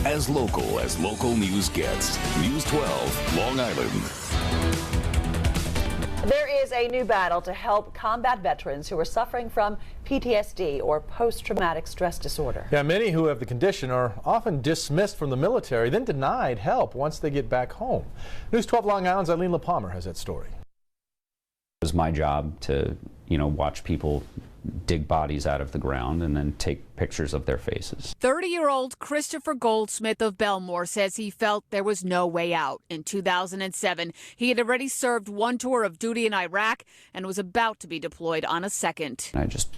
As local news gets. News 12, Long Island. There is a new battle to help combat veterans who are suffering from PTSD, or post-traumatic stress disorder. Yeah, many who have the condition are often dismissed from the military, then denied help once they get back home. News 12 Long Island's Eileen LaPalmer has that story. It was my job to, watch people dig bodies out of the ground and then take pictures of their faces. 30-year-old Christopher Goldsmith of Belmore says he felt there was no way out. In 2007, he had already served one tour of duty in Iraq and was about to be deployed on a second. I just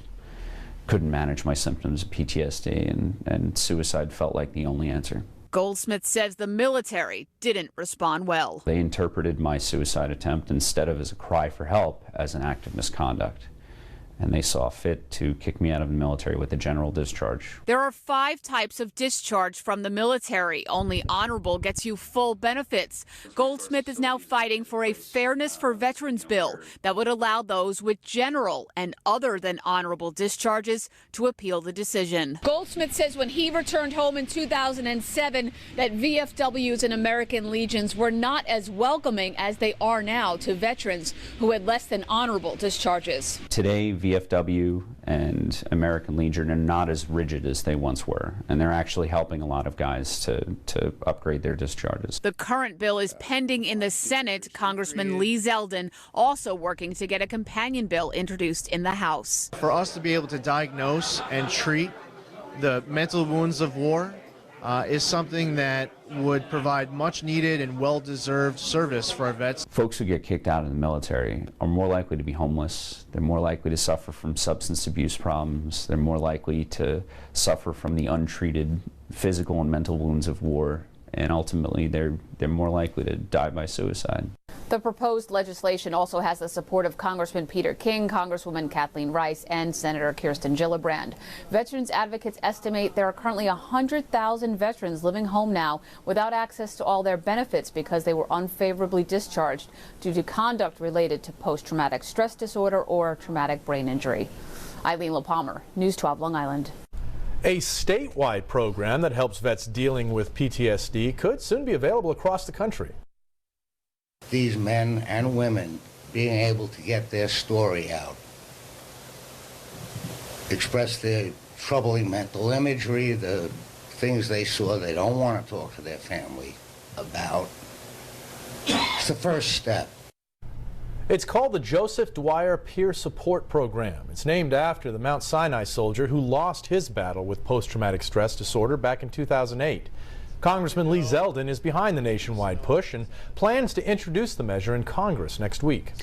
couldn't manage my symptoms of PTSD, and suicide felt like the only answer. Goldsmith says the military didn't respond well. They interpreted my suicide attempt, instead of as a cry for help, as an act of misconduct. And they saw fit to kick me out of the military with a general discharge. There are 5 types of discharge from the military. Only honorable gets you full benefits. Goldsmith is now fighting for a Fairness for Veterans bill that would allow those with general and other than honorable discharges to appeal the decision. Goldsmith says when he returned home in 2007 that VFWs and American Legions were not as welcoming as they are now to veterans who had less than honorable discharges. Today, VFW and American Legion are not as rigid as they once were, and they're actually helping a lot of guys to upgrade their discharges. The current bill is pending in the Senate. Congressman Lee Zeldin also working to get a companion bill introduced in the House. For us to be able to diagnose and treat the mental wounds of war is something that would provide much needed and well-deserved service for our vets. Folks who get kicked out of the military are more likely to be homeless. They're more likely to suffer from substance abuse problems. They're more likely to suffer from the untreated physical and mental wounds of war. And ultimately, they're more likely to die by suicide. The proposed legislation also has the support of Congressman Peter King, Congresswoman Kathleen Rice, and Senator Kirsten Gillibrand. Veterans advocates estimate there are currently 100,000 veterans living home now without access to all their benefits because they were unfavorably discharged due to conduct related to post-traumatic stress disorder or traumatic brain injury. Eileen LaPalmer, News 12 Long Island. A statewide program that helps vets dealing with PTSD could soon be available across the country. These men and women being able to get their story out, express their troubling mental imagery, the things they saw they don't want to talk to their family about. It's the first step. It's called the Joseph Dwyer Peer Support Program. It's named after the Mount Sinai soldier who lost his battle with post-traumatic stress disorder back in 2008. Congressman Lee Zeldin is behind the nationwide push and plans to introduce the measure in Congress next week.